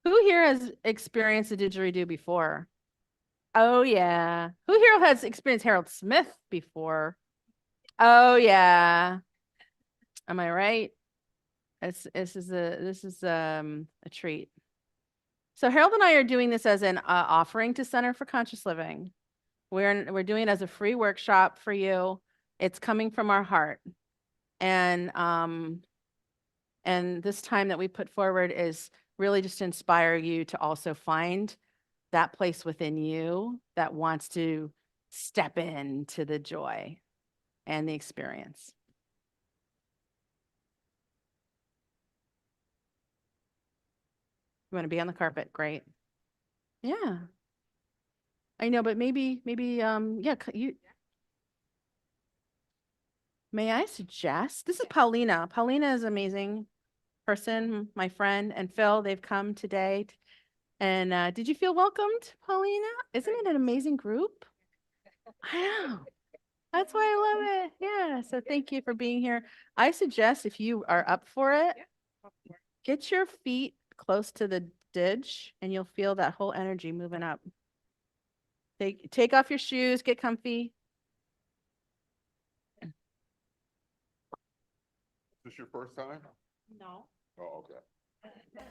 Who here has experienced a didgeridoo before? Oh yeah. Who here has experienced Harold Smith before? Oh yeah. Am I right? This is a treat. So Harold and I are doing this as an offering to Center for Conscious Living. We're doing it as a free workshop for you. It's coming from our heart. And this time that we put forward is really just to inspire you to also find that place within you that wants to step into the joy and the experience. You want to be on the carpet? Great. Yeah. I know, but maybe yeah, you may I suggest this is Paulina. Paulina is an amazing person, my friend, and Phil, they've come today. And did you feel welcomed, Paulina? Isn't it an amazing group? I know. That's why I love it. Yeah. So thank you for being here. I suggest if you are up for it, get your feet close to the ditch and you'll feel that whole energy moving up. Take off your shoes, get comfy. Is this your first time? No. Oh, okay.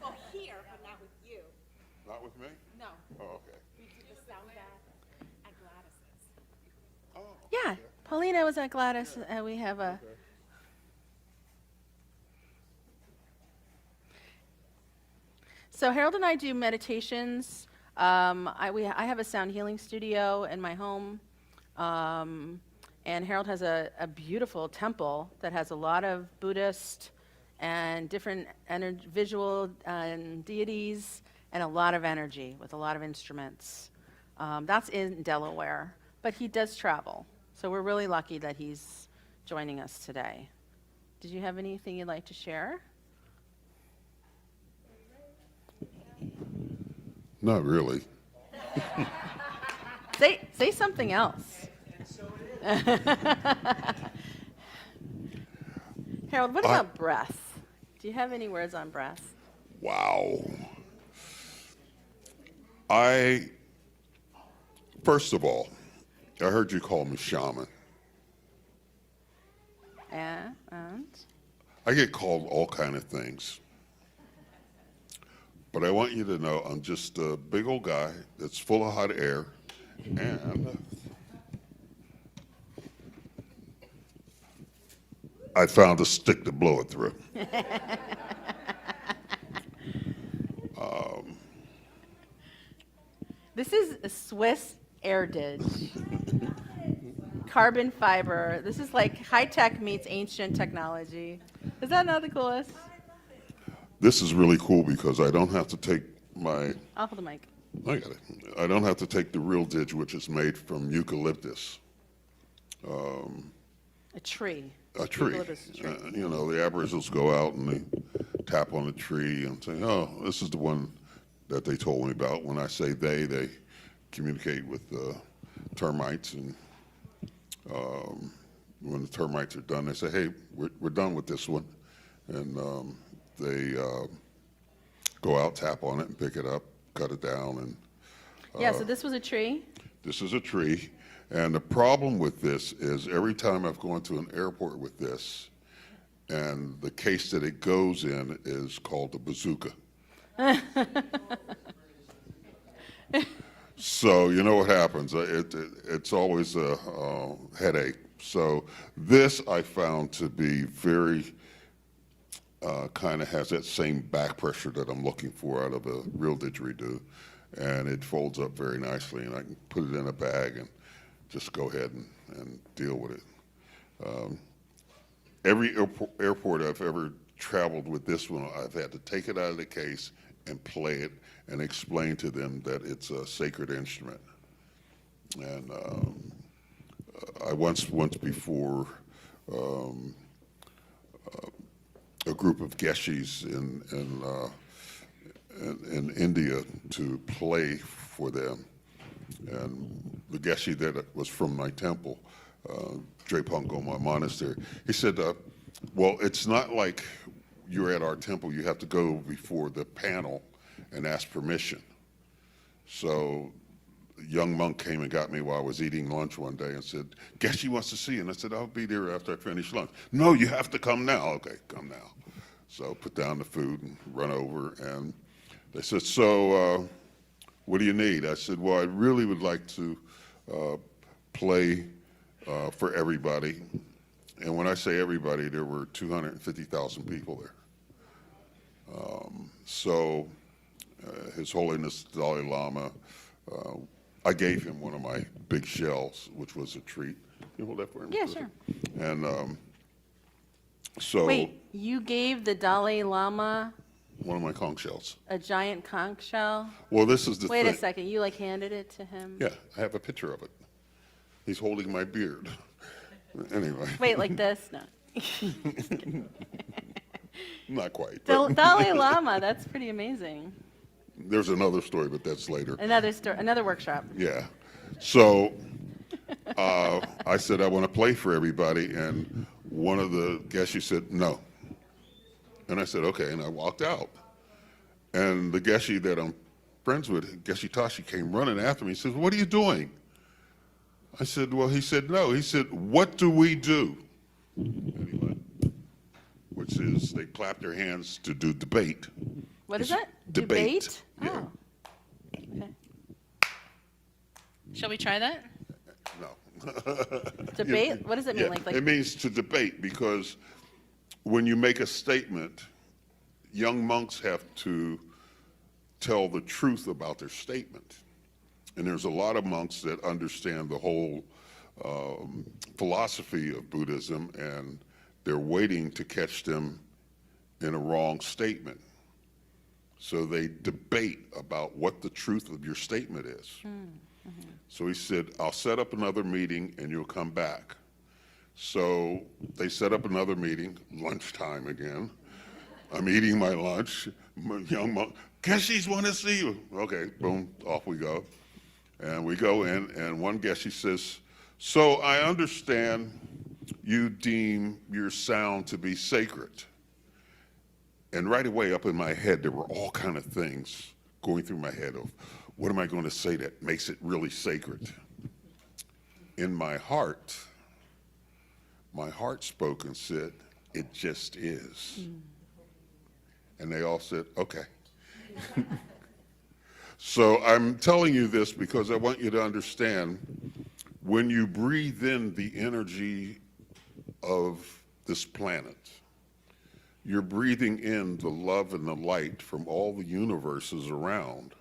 Well, here, but not with you. Not with me? No. Oh, okay. We did the sound bath at Gladys's. Oh. Yeah. Okay. Paulina was at Gladys. We have a Okay. So Harold and I do meditations. I have a sound healing studio in my home. And Harold has a beautiful temple that has a lot of Buddhist and different visual deities and a lot of energy with a lot of instruments. That's in Delaware, but he does travel. So we're really lucky that he's joining us today. Did you have anything you'd like to share? Not really. Say something else. Harold, what about breath? Do you have any words on breath? Wow. First of all, I heard you call me shaman. And I get called all kind of things. But I want you to know I'm just a big old guy that's full of hot air, and I found a stick to blow it through. this is a Swiss air dish. Carbon fiber. This is like high tech meets ancient technology. Is that not the coolest? This is really cool because I don't have to take my, I'll hold the mic. I got it. I don't have to take the real ditch, which is made from eucalyptus, A tree. a tree. Eucalyptus tree. You know, the Aboriginals go out and they tap on the tree and say, oh, this is the one that they told me about. When I say they communicate with termites, and when the termites are done, they say, hey, we're done with this one. And they go out, tap on it, and pick it up, cut it down, and Yeah, so this was a tree. this is a tree. And the problem with this is every time I've gone to an airport with this, and the case that it goes in is called the bazooka. So you know what happens. It's always a headache. So this I found to be very kind of has that same back pressure that I'm looking for out of a real didgeridoo. And it folds up very nicely, and I can put it in a bag and just go ahead and deal with it. Every airport I've ever traveled with this one, I've had to take it out of the case and play it and explain to them that it's a sacred instrument. And I once went before a group of geshis in India to play for them. And the geshi that was from my temple, Drepung, my monastery, he said, well, it's not like you're at our temple. You have to go before the panel and ask permission. So a young monk came and got me while I was eating lunch one day and said, Geshe wants to see you. And I said, I'll be there after I finish lunch. No, you have to come now. Okay, come now. So put down the food and run over. And they said, so what do you need? I said, well, I really would like to play for everybody. And when I say everybody, there were 250,000 people there. So His Holiness Dalai Lama, I gave him one of my big shells, which was a treat. Can you hold that for me? Yeah, sure. And so Wait, you gave the Dalai Lama one of my conch shells. a giant conch shell? Well, this is the Wait thing. a second, you like handed it to him? Yeah, I have a picture of it. He's holding my beard. Anyway. Wait, like this? No. Not quite. but Dalai Lama, that's pretty amazing. There's another story, but that's later. Another workshop. Yeah. So I said, I want to play for everybody. And one of the Geshe said, no. And I said, okay. And I walked out. And the Geshe that I'm friends with, Geshe Tashi, came running after me. He says, what are you doing? I said, well, he said, no. He said, what do we do? And he went, which is they clap their hands to do debate. What is that? Debate. Yeah. Oh. Okay. Shall we try that? No. Debate? What does it mean? Yeah, Like it means to debate, because when you make a statement, young monks have to tell the truth about their statement. And there's a lot of monks that understand the whole philosophy of Buddhism, and they're waiting to catch them in a wrong statement. So they debate about what the truth of your statement is. Mm-hmm. So he said, I'll set up another meeting and you'll come back. So they set up another meeting, lunchtime again. I'm eating my lunch. My young monk, Geshes want to see you. Okay, boom, off we go. And we go in, and one Geshe says, so I understand you deem your sound to be sacred. And right away up in my head, there were all kind of things going through my head of, what am I going to say that makes it really sacred? In my heart spoke and said, it just is. And they all said, okay. So I'm telling you this because I want you to understand, when you breathe in the energy of this planet, you're breathing in the love and the light from all the universes around.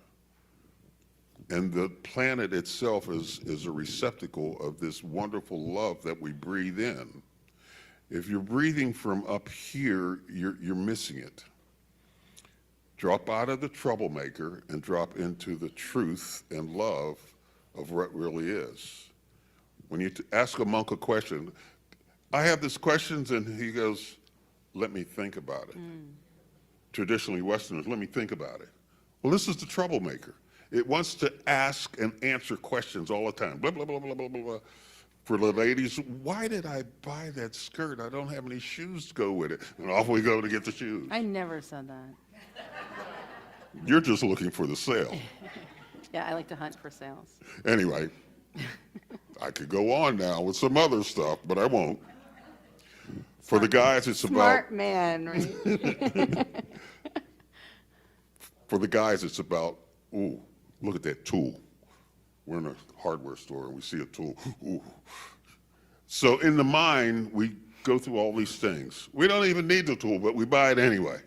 And the planet itself is a receptacle of this wonderful love that we breathe in. If you're breathing from up here, you're missing it. Drop out of the troublemaker and drop into the truth and love of what really is. When you ask a monk a question, I have these questions, and he goes, let me think about it. Traditionally, Westerners, let me think about it. Well, this is the troublemaker. It wants to ask and answer questions all the time. Blah, blah, blah, blah, blah, blah, blah. For the ladies, why did I buy that skirt? I don't have any shoes to go with it. And off we go to get the shoes. I never said that. You're just looking for the sale. Yeah, I like to hunt for sales. Anyway, I could go on now with some other stuff, but I won't. For the guys, it's Smart man, right? For the guys, it's about, ooh, look at that tool. We're in a hardware store and we see a tool. Ooh. So in the mind, we go through all these things. We don't even need the tool, but we buy it anyway.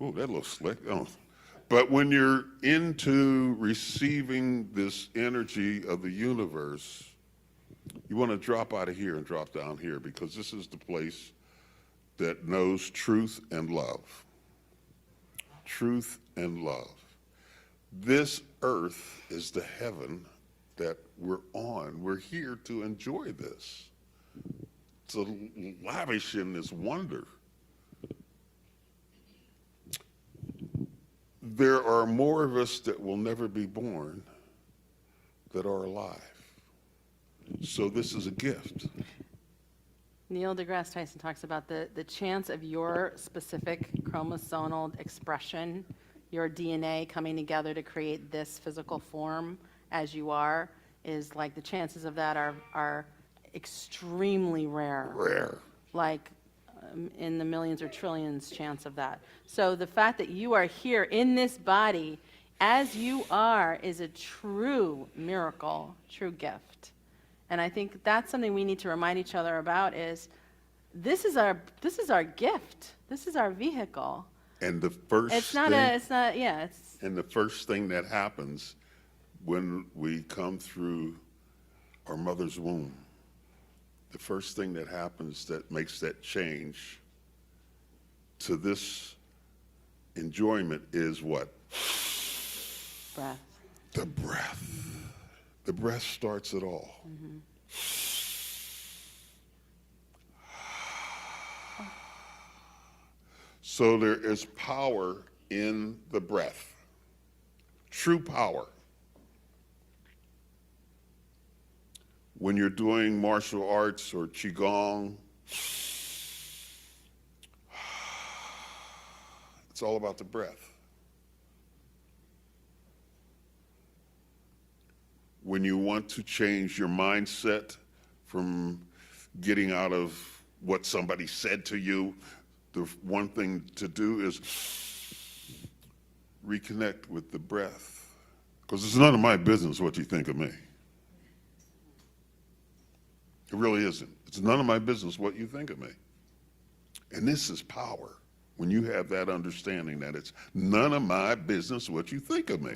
Ooh, that looks slick. Oh. But when you're into receiving this energy of the universe, you want to drop out of here and drop down here, because this is the place that knows truth and love. Truth and love. This earth is the heaven that we're on. We're here to enjoy this, to lavish in this wonder. There are more of us that will never be born that are alive. So this is a gift. Neil deGrasse Tyson talks about the chance of your specific chromosomal expression your DNA coming together to create this physical form as you are, is like the chances of that are extremely rare. Rare. Like in the millions or trillions chance of that. So the fact that you are here in this body as you are is a true miracle, true gift. And I think that's something we need to remind each other about is this is our gift. This is our vehicle. And the first It's not thing, it's not, yeah, it's, and the first thing that happens when we come through our mother's womb, the first thing that happens that makes that change to this enjoyment is what? breath. The breath. The breath starts it all. So there is power in the breath. True power. When you're doing martial arts or qigong, it's all about the breath. When you want to change your mindset from getting out of what somebody said to you, the one thing to do is reconnect with the breath. Because it's none of my business what you think of me. It really isn't. It's none of my business what you think of me. And this is power. When you have that understanding that it's none of my business what you think of me.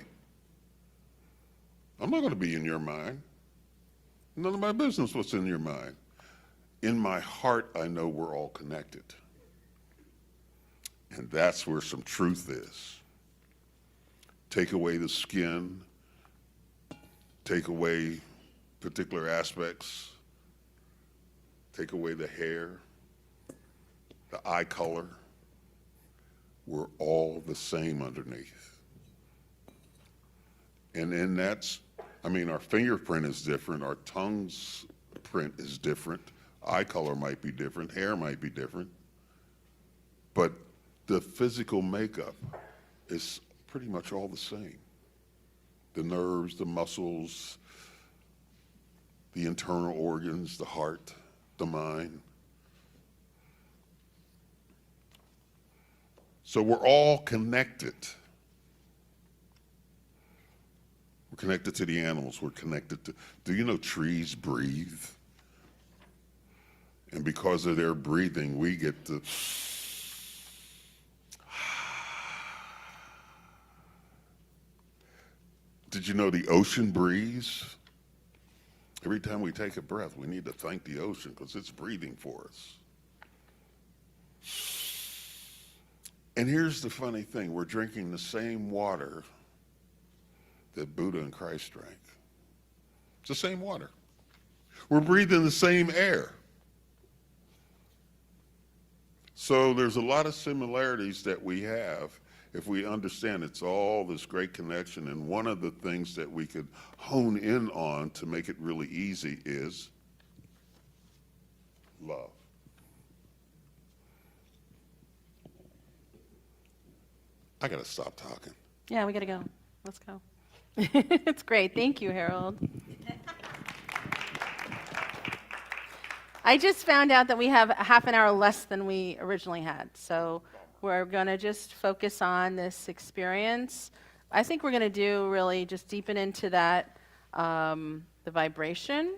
I'm not going to be in your mind. None of my business what's in your mind. In my heart, I know we're all connected. And that's where some truth is. Take away the skin, take away particular aspects, take away the hair, the eye color. We're all the same underneath. And in that's, I mean, our fingerprint is different, our tongue's print is different, eye color might be different, hair might be different, but the physical makeup is pretty much all the same. The nerves, the muscles, the internal organs, the heart, the mind. So we're all connected. We're connected to the animals. We're connected to, do you know trees breathe? And because of their breathing, we get to, did you know the ocean breathes? Every time we take a breath, we need to thank the ocean because it's breathing for us. And here's the funny thing, we're drinking the same water that Buddha and Christ drank. It's the same water. We're breathing the same air. So there's a lot of similarities that we have if we understand it's all this great connection. And one of the things that we could hone in on to make it really easy is love. I gotta stop talking. Yeah, we got to go. Let's go. It's great. Thank you, Harold. I just found out that we have a half an hour less than we originally had. So we're going to just focus on this experience. I think we're going to do really just deepen into that, the vibration.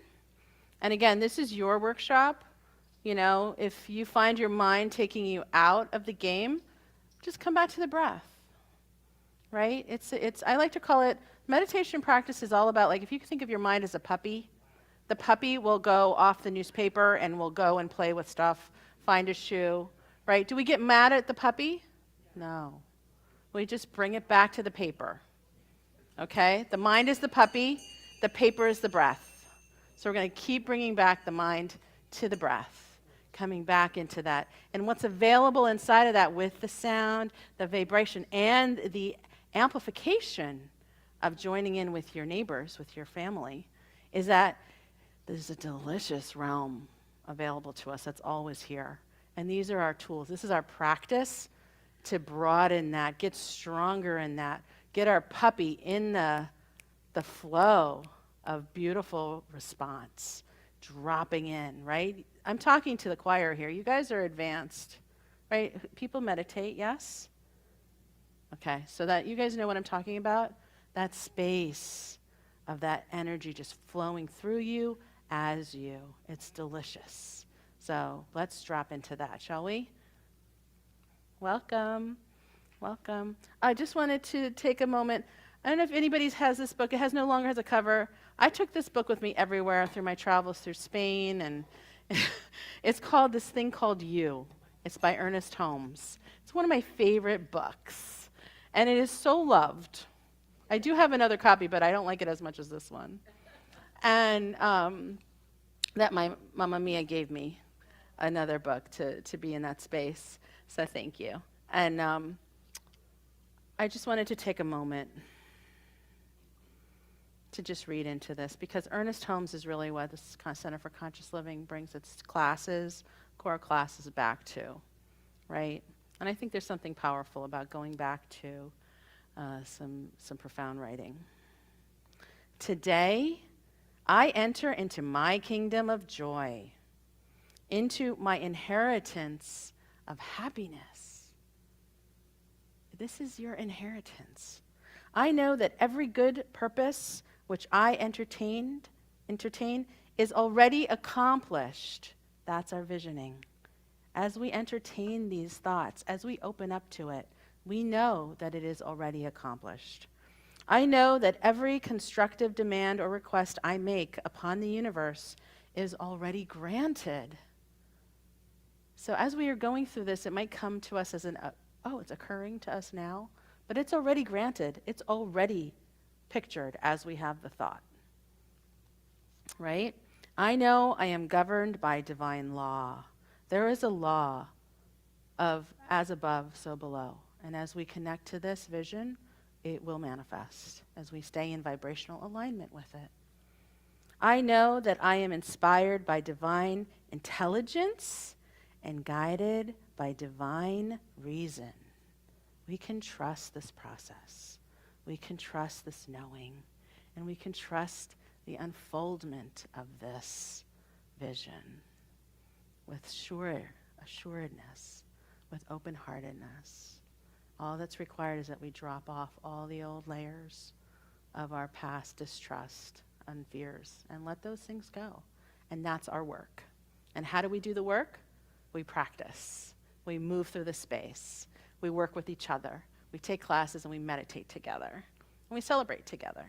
And again, this is your workshop. You know, if you find your mind taking you out of the game, just come back to the breath. Right? I like to call it, meditation practice is all about, like, if you think of your mind as a puppy, the puppy will go off the newspaper and will go and play with stuff, find a shoe, right? Do we get mad at the puppy? No. We just bring it back to the paper, okay? The mind is the puppy, the paper is the breath. So we're going to keep bringing back the mind to the breath, coming back into that. And what's available inside of that with the sound, the vibration, and the amplification of joining in with your neighbors, with your family, is that there's a delicious realm available to us that's always here. And these are our tools. This is our practice to broaden that, get stronger in that, get our puppy in the flow of beautiful response, dropping in, right? I'm talking to the choir here. You guys are advanced, right? People meditate, yes? Okay, so that you guys know what I'm talking about? That space of that energy just flowing through you as you. It's delicious. So let's drop into that, shall we? Welcome. Welcome. I just wanted to take a moment. I don't know if anybody has this book. It no longer has a cover. I took this book with me everywhere through my travels through Spain, and it's called This Thing Called You. It's by Ernest Holmes. It's one of my favorite books, and it is so loved. I do have another copy, but I don't like it as much as this one. And that my Mamma Mia gave me another book to be in that space, so thank you. And I just wanted to take a moment to just read into this, because Ernest Holmes is really what this Center for Conscious Living brings its classes, core classes back to, right? And I think there's something powerful about going back to some profound writing. Today, I enter into my kingdom of joy, into my inheritance of happiness. This is your inheritance. I know that every good purpose which I entertain is already accomplished. That's our visioning. As we entertain these thoughts, as we open up to it, we know that it is already accomplished. I know that every constructive demand or request I make upon the universe is already granted. So as we are going through this, it might come to us as it's occurring to us now, but it's already granted. It's already pictured as we have the thought, right? I know I am governed by divine law. There is a law of as above, so below. And as we connect to this vision, it will manifest as we stay in vibrational alignment with it. I know that I am inspired by divine intelligence and guided by divine reason. We can trust this process. We can trust this knowing. And we can trust the unfoldment of this vision with assuredness, with open-heartedness. All that's required is that we drop off all the old layers of our past distrust and fears and let those things go. And that's our work. And how do we do the work? We practice. We move through the space. We work with each other. We take classes and we meditate together. And we celebrate together.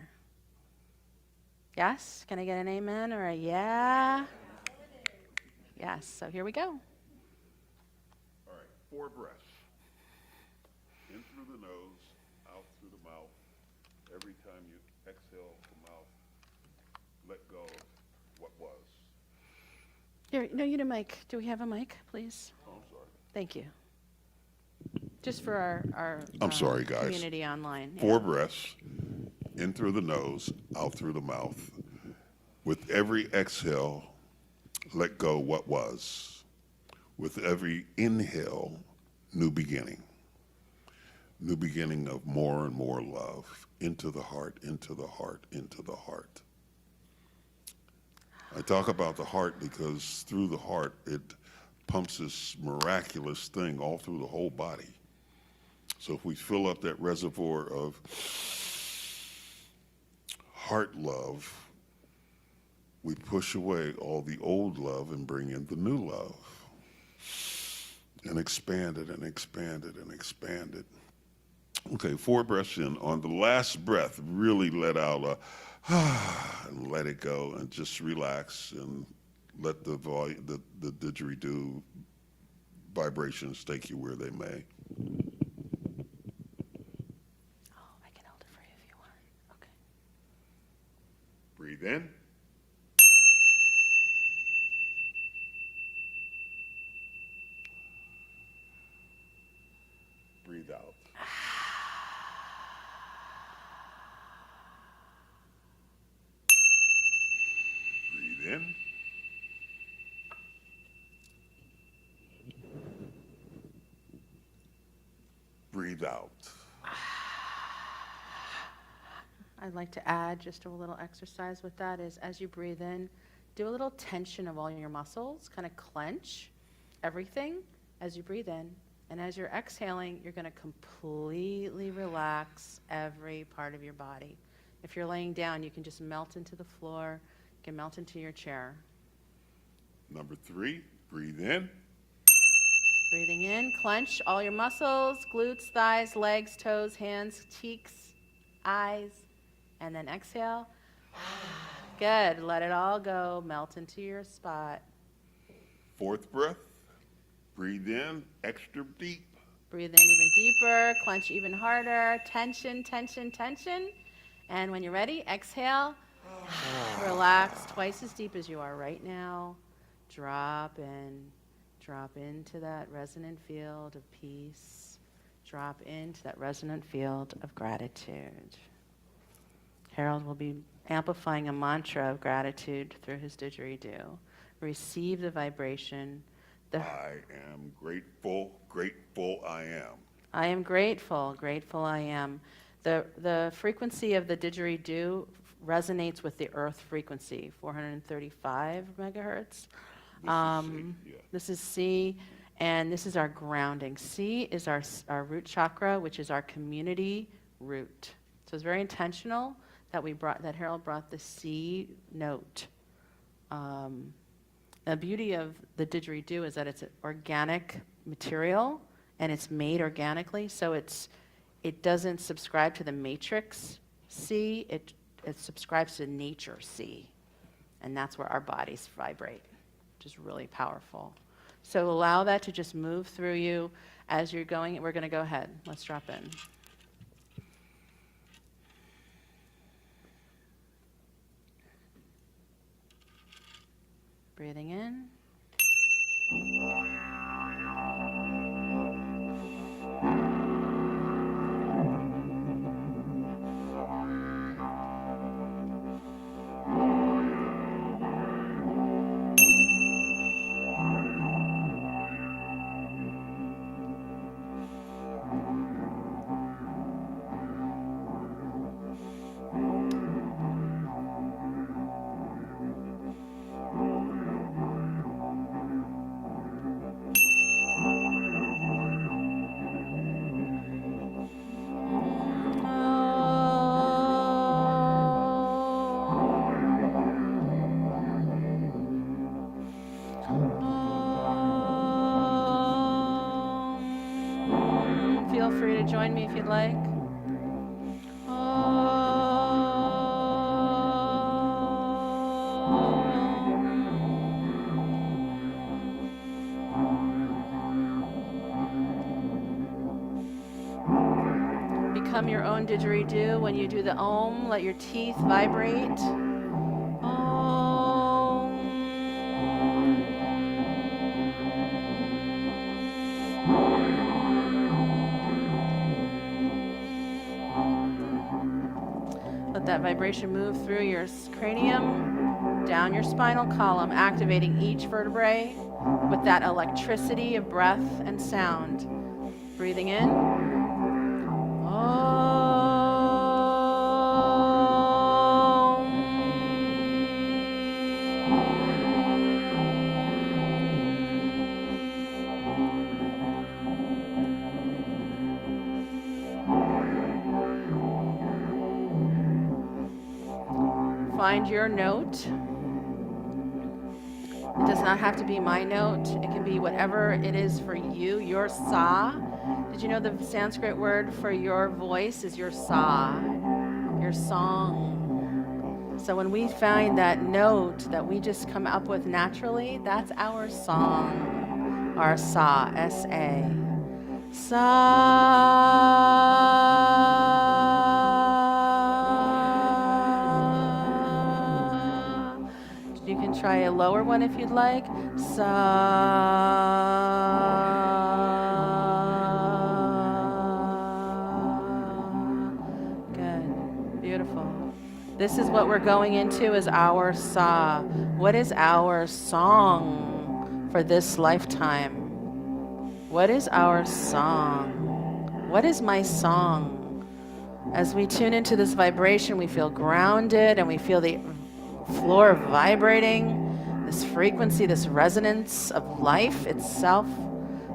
Yes? Can I get an amen or a yeah? Yes. So here we go. All right, 4 breaths. In through the nose, out through the mouth. Every time you exhale the mouth, let go of what was. Here, no, you need a mic. Do we have a mic, please? Oh, I'm sorry. Thank you. Just for our I'm sorry, guys. Community online. 4 breaths. In through the nose, out through the mouth. With every exhale, let go what was. With every inhale, new beginning. New beginning of more and more love. Into the heart, into the heart, into the heart. I talk about the heart because through the heart, it pumps this miraculous thing all through the whole body. So if we fill up that reservoir of heart love, we push away all the old love and bring in the new love. And expand it and expand it and expand it. Okay, 4 breaths in. On the last breath, really let out a and let it go and just relax and let the didgeridoo vibrations take you where they may. Oh, I can hold it for you if you want. Okay. Breathe in. Breathe out. Breathe in. breathe out. I'd like to add just a little exercise with that is as you breathe in, do a little tension of all your muscles, kind of clench everything as you breathe in. And as you're exhaling, you're going to completely relax every part of your body. If you're laying down, you can just melt into the floor, you can melt into your chair. Number 3, breathe in. Breathing in, clench all your muscles, glutes, thighs, legs, toes, hands, cheeks, eyes, and then exhale. Good. Let it all go. Melt into your spot. 4th breath, breathe in, extra deep. Breathe in even deeper, clench even harder, tension, tension, tension. And when you're ready, exhale. Relax twice as deep as you are right now. Drop in. Drop into that resonant field of peace. Drop into that resonant field of gratitude. Harold will be amplifying a mantra of gratitude through his didgeridoo. Receive the vibration. I am grateful, grateful I am. I am grateful, grateful I am. The frequency of the didgeridoo resonates with the earth frequency, 435 megahertz. This is C, and this is our grounding. C is our root chakra, which is our community root. So it's very intentional that Harold brought the C note. The beauty of the didgeridoo is that it's an organic material and it's made organically, so it doesn't subscribe to the matrix C, it subscribes to nature C, and that's where our bodies vibrate, which is really powerful. So allow that to just move through you as you're going. We're going to go ahead. Let's drop in. Breathing in. Feel free to join me if you'd like. Become your own didgeridoo. When you do the Om, let your teeth vibrate. Let that vibration move through your cranium, down your spinal column, activating each vertebrae with that electricity of breath and sound. Breathing in. Find your note. It does not have to be my note. It can be whatever it is for you, your sa. Did you know the Sanskrit word for your voice is your sa, your song? So when we find that note that we just come up with naturally, that's our song, our sa, S-A. Sa. You can try a lower one if you'd like. Sa. Good. Beautiful. This is what we're going into as our sa. What is our song for this lifetime? What is our song? What is my song? As we tune into this vibration, we feel grounded and we feel the floor vibrating, this frequency, this resonance of life itself.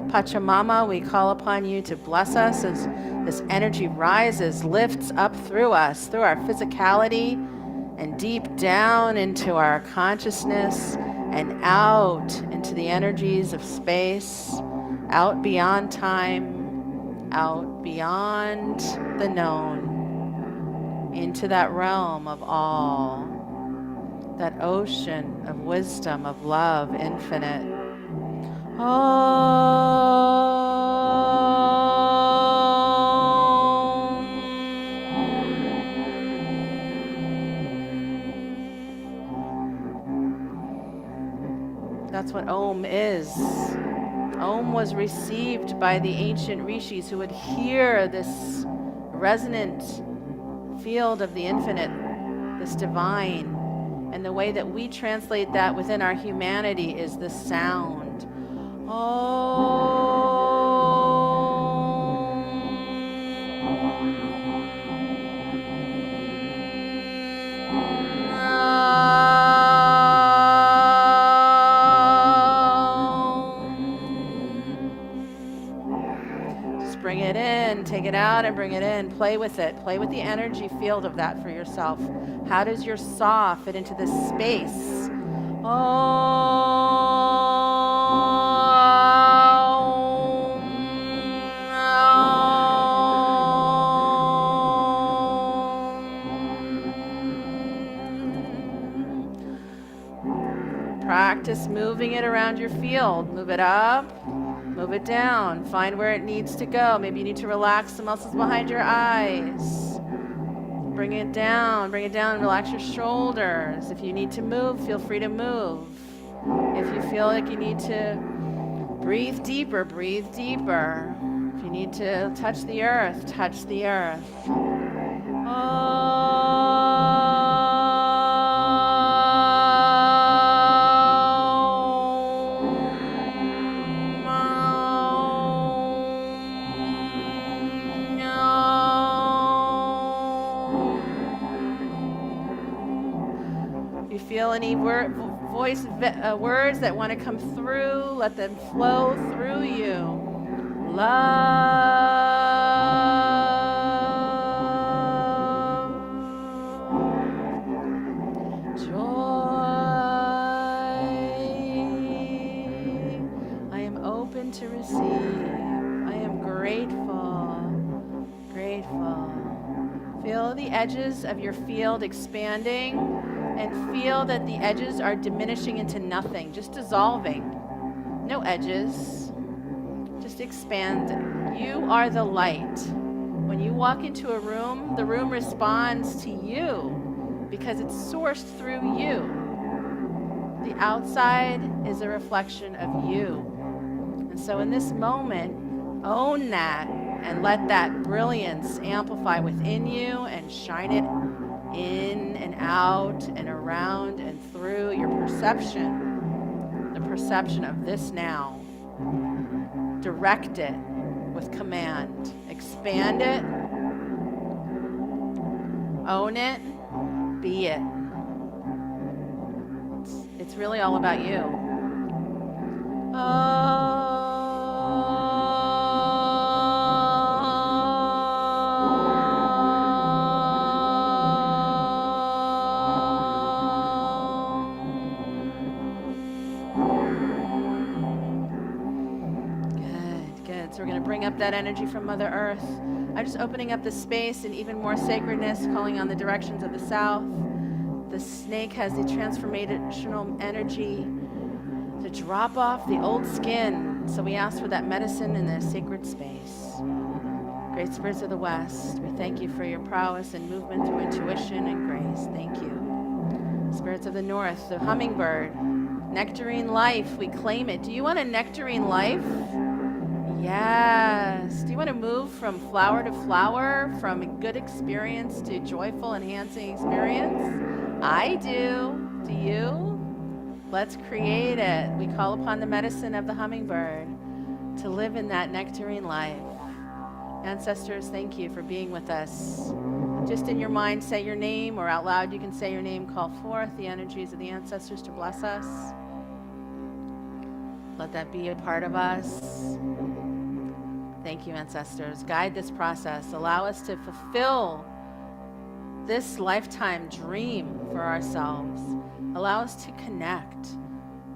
Pachamama, we call upon you to bless us as this energy rises, lifts up through us, through our physicality, and deep down into our consciousness and out into the energies of space, out beyond time, out beyond the known, into that realm of all, that ocean of wisdom, of love, infinite. That's what Om is. Om was received by the ancient rishis who would hear this resonant field of the infinite, this divine. And the way that we translate that within our humanity is the sound. Bring it in, take it out and bring it in. Play with it. Play with the energy field of that for yourself. How does your saw fit into this space? Practice moving it around your field. Move it up. Move it down. Find where it needs to go. Maybe you need to relax the muscles behind your eyes. Bring it down. Bring it down. Relax your shoulders. If you need to move, feel free to move. If you feel like you need to breathe deeper, breathe deeper. If you need to touch the earth, touch the earth. Feel any words that want to come through, let them flow through you. Love, joy. I am open to receive. I am grateful, grateful. Feel the edges of your field expanding. And feel that the edges are diminishing into nothing, just dissolving. No edges, just expanding. You are the light. When you walk into a room, the room responds to you because it's sourced through you. The outside is a reflection of you. And so in this moment, own that and let that brilliance amplify within you and shine it in and out and around and through your perception, the perception of this now. Direct it with command. Expand it. Own it. Be it. It's really all about you. So we're going to bring up that energy from Mother Earth. I'm just opening up the space and even more sacredness, calling on the directions of the south. The snake has the transformational energy to drop off the old skin. So we ask for that medicine in the sacred space. Great spirits of the West, we thank you for your prowess and movement through intuition and grace. Thank you. Spirits of the North, the hummingbird, nectarine life, we claim it. Do you want a nectarine life? Yes. Do you want to move from flower to flower, from a good experience to joyful, enhancing experience? I do. Do you? Let's create it. We call upon the medicine of the hummingbird to live in that nectarine life. Ancestors, thank you for being with us. Just in your mind, say your name, or out loud you can say your name. Call forth the energies of the ancestors to bless us. Let that be a part of us. Thank you, ancestors. Guide this process. Allow us to fulfill this lifetime dream for ourselves. Allow us to connect.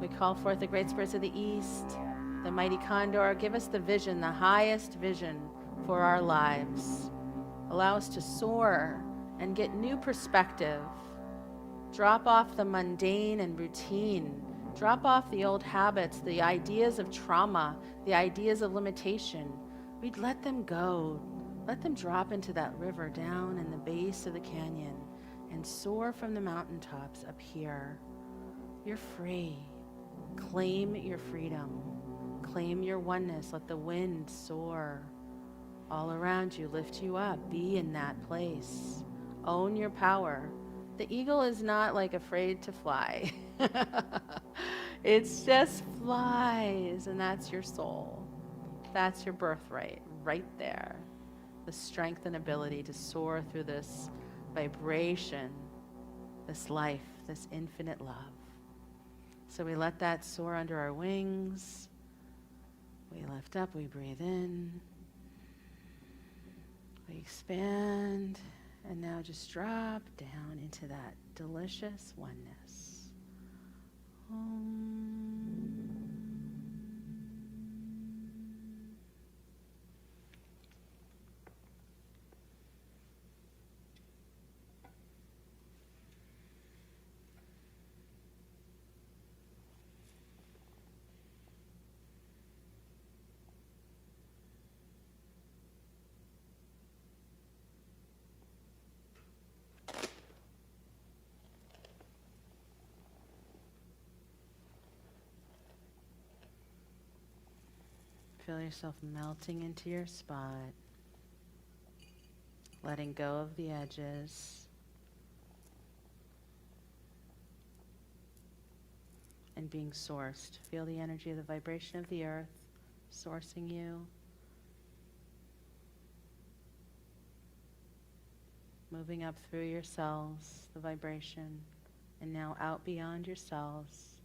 We call forth the great spirits of the East, the mighty condor. Give us the vision, the highest vision for our lives. Allow us to soar and get new perspective. Drop off the mundane and routine. Drop off the old habits, the ideas of trauma, the ideas of limitation. We'd let them go. Let them drop into that river down in the base of the canyon and soar from the mountaintops up here. You're free. Claim your freedom. Claim your oneness. Let the wind soar all around you, lift you up. Be in that place. Own your power. The eagle is not like afraid to fly. It's just flies, and that's your soul. That's your birthright right there. The strength and ability to soar through this vibration, this life, this infinite love. So we let that soar under our wings. We lift up, we breathe in. We expand, and now just drop down into that delicious oneness. Feel yourself melting into your spot, letting go of the edges, and being sourced. Feel the energy of the vibration of the earth sourcing you, moving up through your cells, the vibration, and now out beyond your cells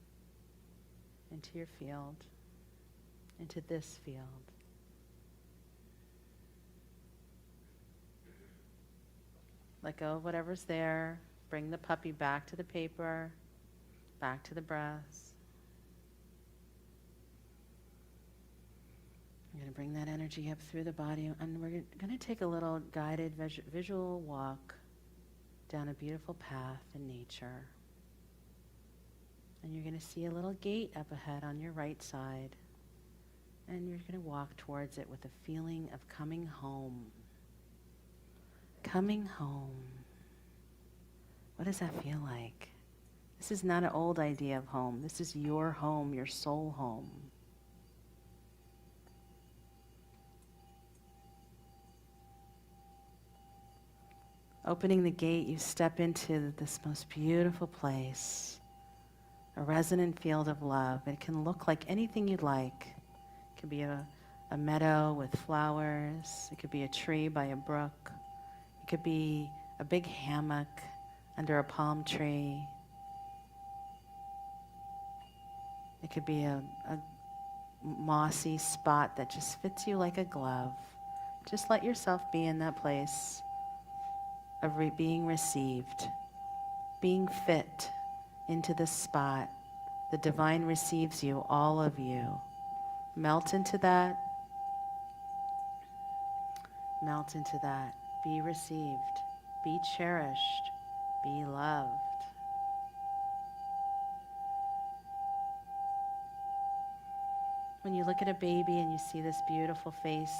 into your field. Into this field. Let go of whatever's there. Bring the puppy back to the paper, back to the breaths. We're going to bring that energy up through the body, and we're going to take a little guided visual walk down a beautiful path in nature. And you're going to see a little gate up ahead on your right side. And you're going to walk towards it with a feeling of coming home. Coming home. What does that feel like? This is not an old idea of home. This is your home, your soul home. Opening the gate, you step into this most beautiful place. A resonant field of love. It can look like anything you'd like. It could be a meadow with flowers. It could be a tree by a brook. It could be a big hammock under a palm tree. It could be a mossy spot that just fits you like a glove. Just let yourself be in that place of being received, being fit into this spot. The divine receives you, all of you. Melt into that. Melt into that. Be received. Be cherished. Be loved. When you look at a baby and you see this beautiful face,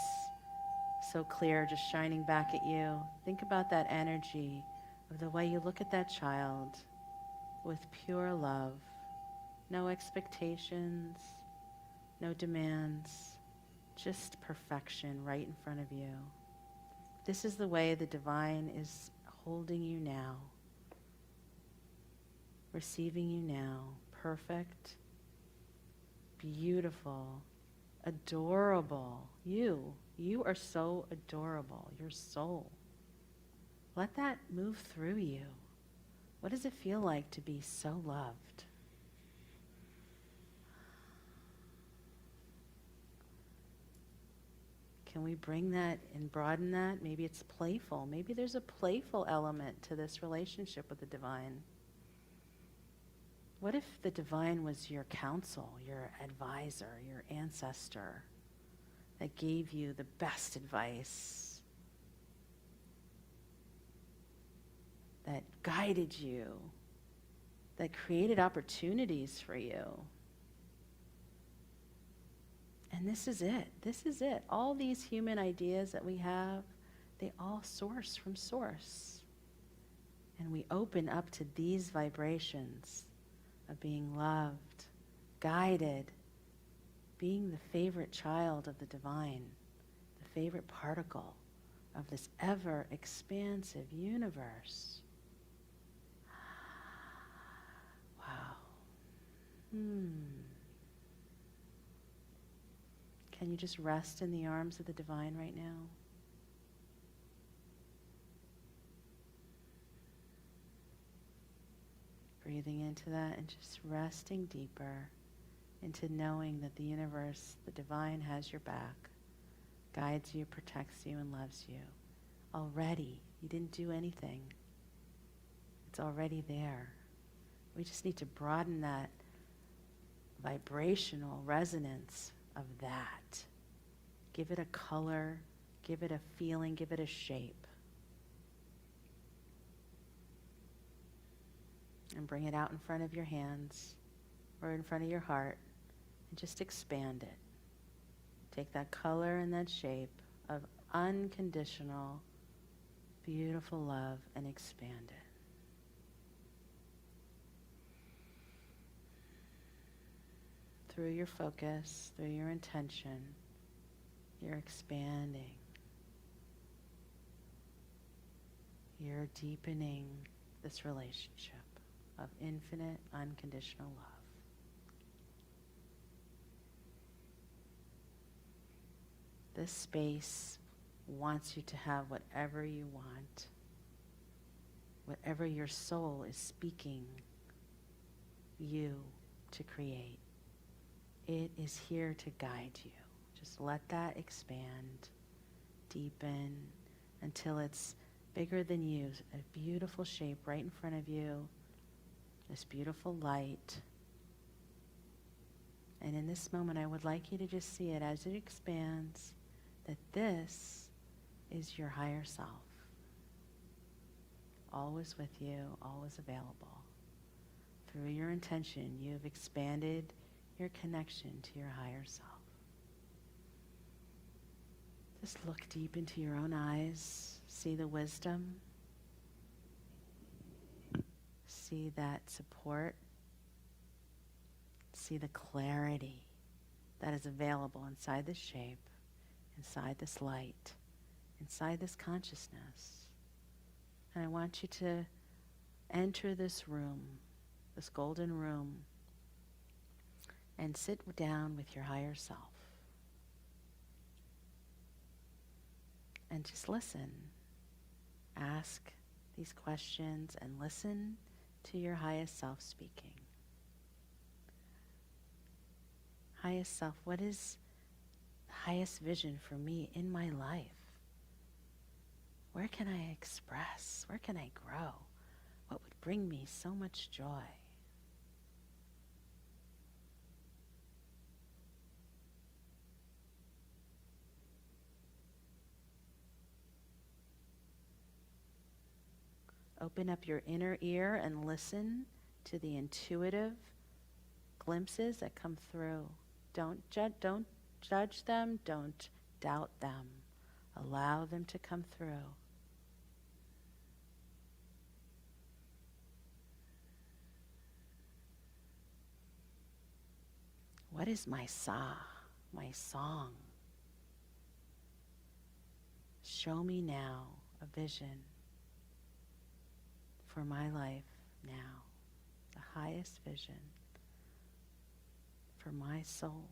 so clear, just shining back at you, think about that energy of the way you look at that child with pure love. No expectations, no demands, just perfection right in front of you. This is the way the divine is holding you now, receiving you now, perfect, beautiful, adorable. You are so adorable. Your soul. Let that move through you. What does it feel like to be so loved? Can we bring that and broaden that? Maybe it's playful. Maybe there's a playful element to this relationship with the divine. What if the divine was your counsel, your advisor, your ancestor that gave you the best advice, that guided you, that created opportunities for you? And this is it. This is it. All these human ideas that we have, they all source from source. And we open up to these vibrations of being loved, guided, being the favorite child of the divine, the favorite particle of this ever expansive universe. Wow. Can you just rest in the arms of the divine right now? Breathing into that and just resting deeper into knowing that the universe, the divine, has your back, guides you, protects you, and loves you. Already. You didn't do anything. It's already there. We just need to broaden that vibrational resonance of that. Give it a color, give it a feeling, give it a shape. And bring it out in front of your hands or in front of your heart and just expand it. Take that color and that shape of unconditional, beautiful love and expand it. Through your focus, through your intention, you're expanding. You're deepening this relationship of infinite, unconditional love. This space wants you to have whatever you want, whatever your soul is speaking you to create. It is here to guide you. Just let that expand, deepen, until it's bigger than you, a beautiful shape right in front of you, this beautiful light. And in this moment, I would like you to just see it as it expands, that this is your higher self. Always with you, always available. Through your intention, you've expanded your connection to your higher self. Just look deep into your own eyes. See the wisdom. See that support. See the clarity that is available inside this shape, inside this light, inside this consciousness. And I want you to enter this room, this golden room, and sit down with your higher self. And just listen. Ask these questions and listen to your highest self speaking. Highest self, what is the highest vision for me in my life? Where can I express? Where can I grow? What would bring me so much joy? Open up your inner ear and listen to the intuitive glimpses that come through. Don't judge them. Don't doubt them. Allow them to come through. What is my my song? Show me now a vision for my life now, the highest vision for my soul.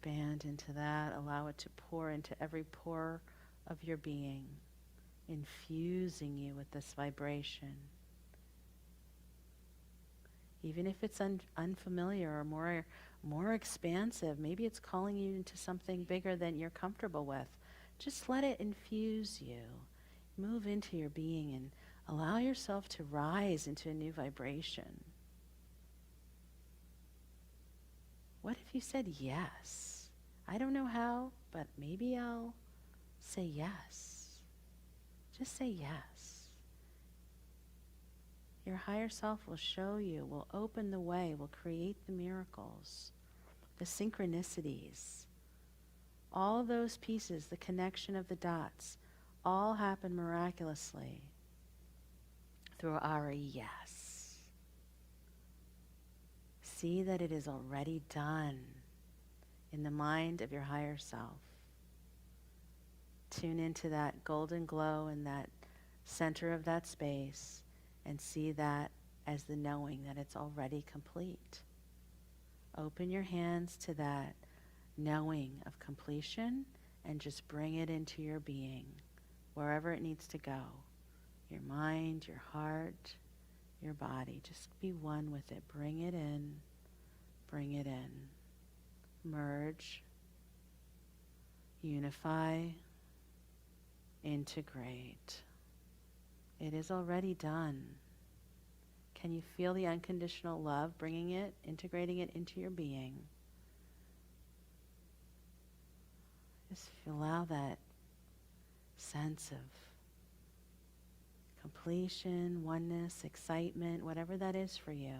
Expand into that. Allow it to pour into every pore of your being, infusing you with this vibration. Even if it's unfamiliar or more expansive, maybe it's calling you into something bigger than you're comfortable with. Just let it infuse you. Move into your being and allow yourself to rise into a new vibration. What if you said yes? I don't know how, but maybe I'll say yes. Just say yes. Your higher self will show you, will open the way, will create the miracles, the synchronicities. All those pieces, the connection of the dots, all happen miraculously through our yes. See that it is already done in the mind of your higher self. Tune into that golden glow in that center of that space and see that as the knowing that it's already complete. Open your hands to that knowing of completion and just bring it into your being, wherever it needs to go. Your mind, your heart, your body. Just be one with it. Bring it in. Bring it in. Merge. Unify. Integrate. It is already done. Can you feel the unconditional love, bringing it, integrating it into your being? Just allow that sense of completion, oneness, excitement, whatever that is for you.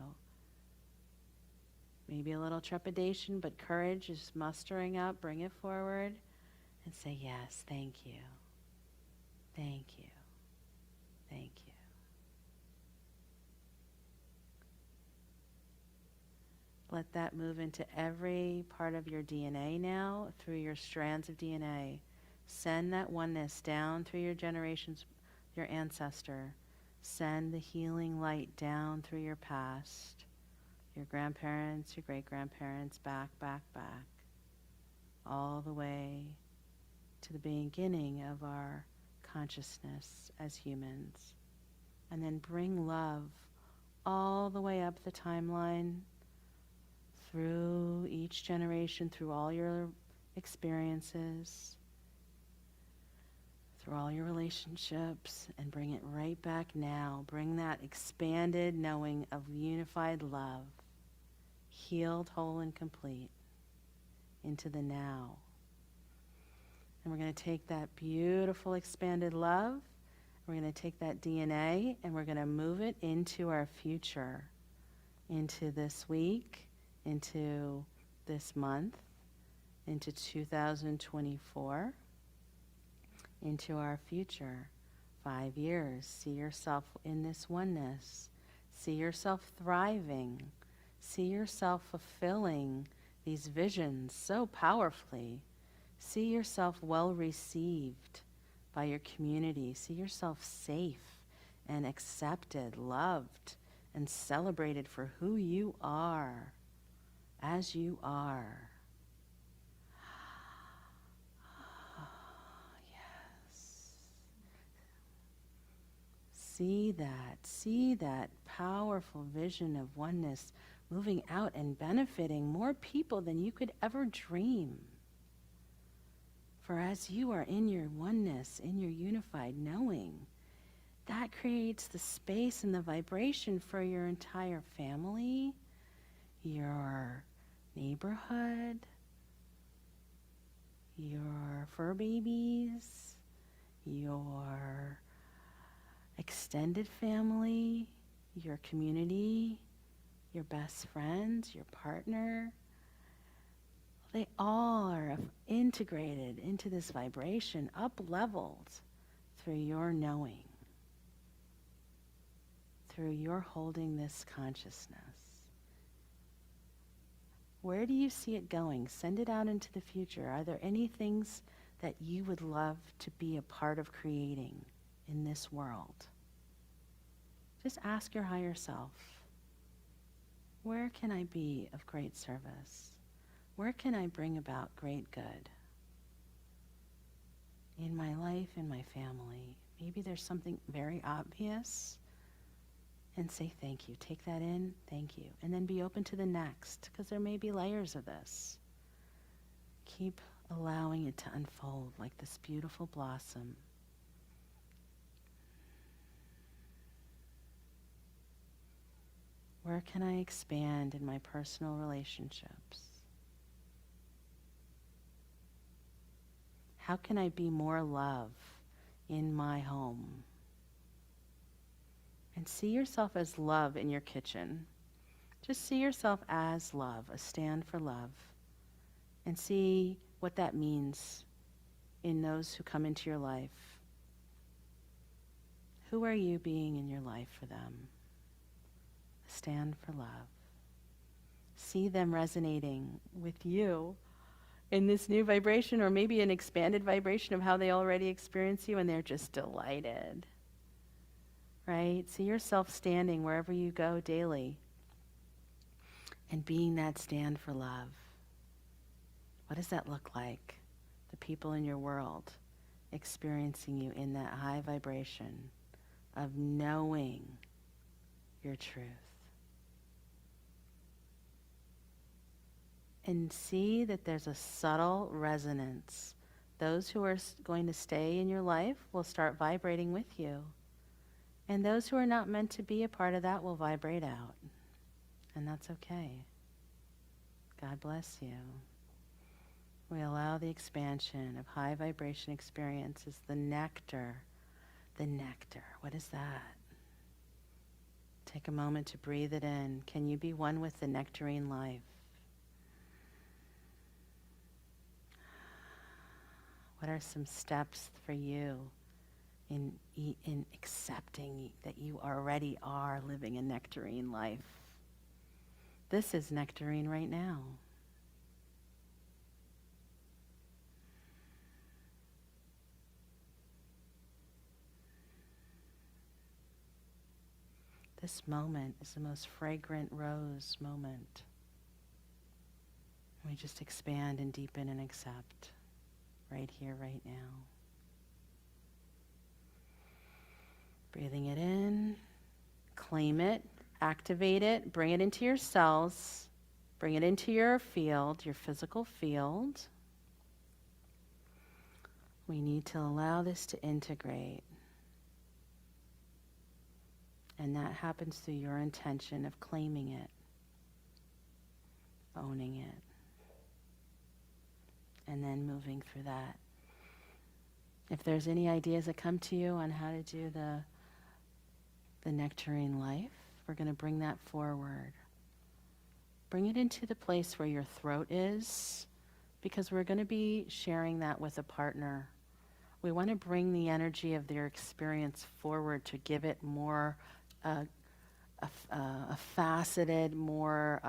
Maybe a little trepidation, but courage is mustering up. Bring it forward and say, yes, thank you. Thank you. Thank you. Let that move into every part of your DNA now, through your strands of DNA. Send that oneness down through your generations, your ancestor. Send the healing light down through your past, your grandparents, your great-grandparents, back, all the way to the beginning of our consciousness as humans. And then bring love all the way up the timeline, through each generation, through all your experiences, through all your relationships, and bring it right back now. Bring that expanded knowing of unified love, healed, whole, and complete, into the now. And we're going to take that beautiful expanded love, we're going to take that DNA, and we're going to move it into our future, into this week, into this month, into 2024, into our future. 5 years. See yourself in this oneness. See yourself thriving. See yourself fulfilling these visions so powerfully. See yourself well received by your community. See yourself safe and accepted, loved, and celebrated for who you are, as you are. Yes. See that powerful vision of oneness moving out and benefiting more people than you could ever dream. For as you are in your oneness, in your unified knowing, that creates the space and the vibration for your entire family, your neighborhood, your fur babies, your extended family, your community, your best friends, your partner. They all are integrated into this vibration, up-leveled through your knowing, through your holding this consciousness. Where do you see it going? Send it out into the future. Are there any things that you would love to be a part of creating in this world? Just ask your higher self, where can I be of great service? where can I bring about great good in my life, in my family? Maybe there's something very obvious, and say thank you. Take that in, thank you. And then be open to the next, because there may be layers of this. Keep allowing it to unfold like this beautiful blossom. Where can I expand in my personal relationships? How can I be more love in my home? And see yourself as love in your kitchen. Just see yourself as love, a stand for love. And see what that means in those who come into your life. Who are you being in your life for them? A stand for love. See them resonating with you in this new vibration, or maybe an expanded vibration of how they already experience you, and they're just delighted. Right? See yourself standing wherever you go daily and being that stand for love. What does that look like? The people in your world experiencing you in that high vibration of knowing your truth. And see that there's a subtle resonance. Those who are going to stay in your life will start vibrating with you. And those who are not meant to be a part of that will vibrate out. And that's okay. God bless you. We allow the expansion of high vibration experiences, the nectar. The nectar, what is that? Take a moment to breathe it in. Can you be one with the nectarine life? What are some steps for you in accepting that you already are living a nectarine life? This is nectarine right now. This moment is the most fragrant rose moment. We just expand and deepen and accept right here, right now. Breathing it in, claim it, activate it, bring it into your cells, bring it into your field, your physical field. We need to allow this to integrate. And that happens through your intention of claiming it, owning it, and then moving through that. If there's any ideas that come to you on how to do the nectarine life, we're going to bring that forward. Bring it into the place where your throat is, because we're going to be sharing that with a partner. We want to bring the energy of their experience forward to give it more a faceted, more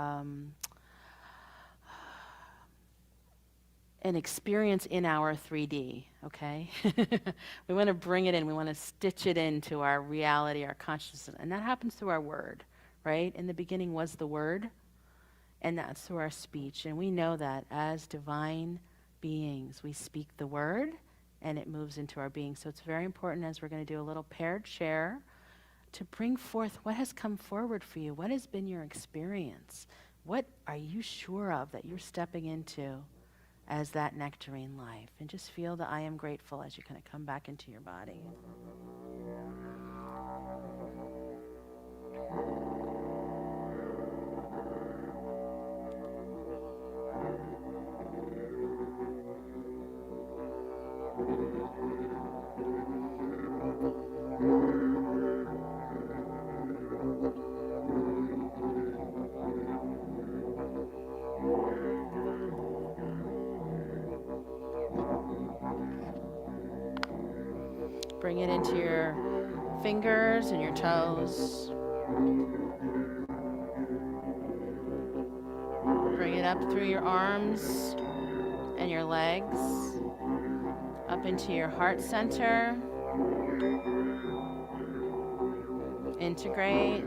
an experience in our 3D, okay? We want to bring it in. We want to stitch it into our reality, our consciousness. And that happens through our word, right? In the beginning was the word, and that's through our speech. And we know that as divine beings, we speak the word, and it moves into our being. So it's very important, as we're going to do a little paired share, to bring forth what has come forward for you. What has been your experience? What are you sure of that you're stepping into as that nectarine life? And just feel the I am grateful as you kind of come back into your body. Bring it into your fingers and your toes. Bring it up through your arms and your legs, up into your heart center. Integrate.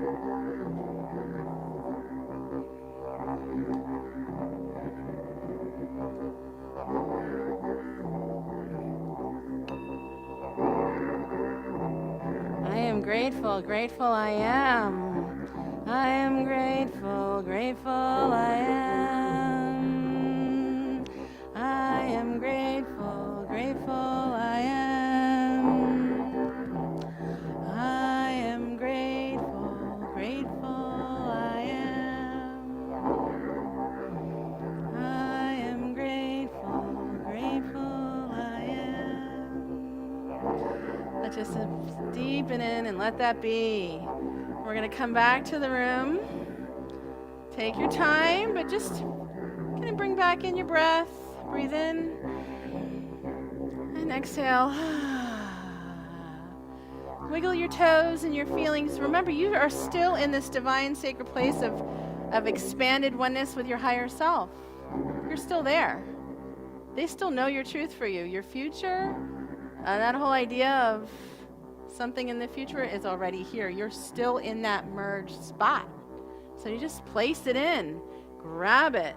I am grateful, grateful I am. I am grateful, grateful I am. I am grateful, grateful I am. I am grateful, grateful I am. I am grateful, grateful I am. Let's just deepen in and let that be. We're going to come back to the room. Take your time, but just kind of bring back in your breath. Breathe in and exhale. Wiggle your toes and your feelings. Remember, you are still in this divine sacred place of expanded oneness with your higher self. You're still there. They still know your truth for you. Your future, that whole idea of something in the future is already here. You're still in that merged spot. So you just place it in, grab it,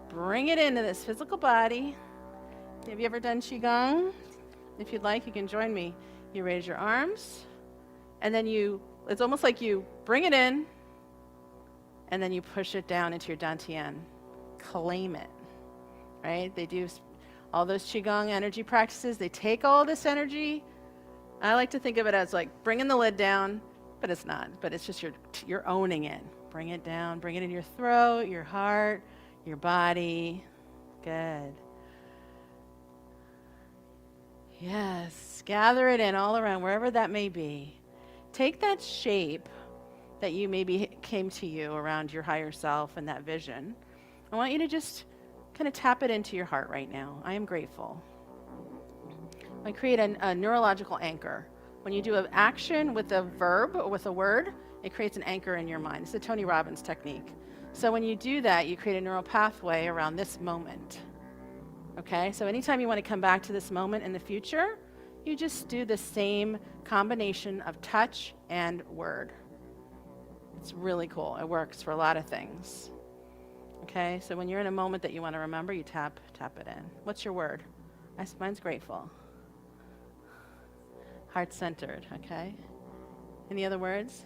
bring it into this physical body. Have you ever done Qigong? If you'd like, you can join me. You raise your arms, and then it's almost like you bring it in, and then you push it down into your dantian. Claim it, right? They do all those Qigong energy practices. They take all this energy. I like to think of it as like bringing the lid down, but it's not. But it's just you're owning it. Bring it down. Bring it in your throat, your heart, your body. Good. Yes. Gather it in all around, wherever that may be. Take that shape that you maybe came to you around your higher self and that vision. I want you to just kind of tap it into your heart right now. I am grateful. I create a neurological anchor. When you do an action with a verb or with a word, it creates an anchor in your mind. It's a Tony Robbins technique. So when you do that, you create a neural pathway around this moment. Okay? So anytime you want to come back to this moment in the future, you just do the same combination of touch and word. It's really cool. It works for a lot of things. Okay? So when you're in a moment that you want to remember, you tap it in. What's your word? Mine's grateful. Heart-centered, okay? Any other words?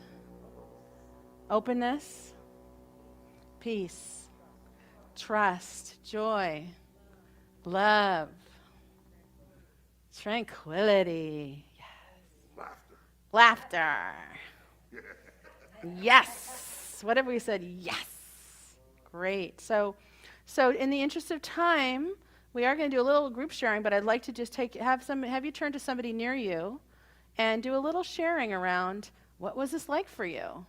Openness, peace, trust, joy, love, tranquility, yes. Laughter. Yes. What have we said? Yes. Great. So in the interest of time, we are going to do a little group sharing, but I'd like to just have you turn to somebody near you and do a little sharing around what was this like for you?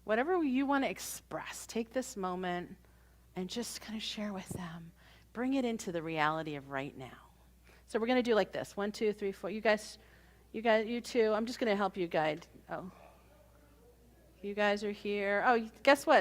Whatever you want to express, take this moment and just kind of share with them. Bring it into the reality of right now. So we're going to do like this. 1, 2, 3, 4. You two. I'm just going to help you guide. Oh, you guys are here. Oh, guess what?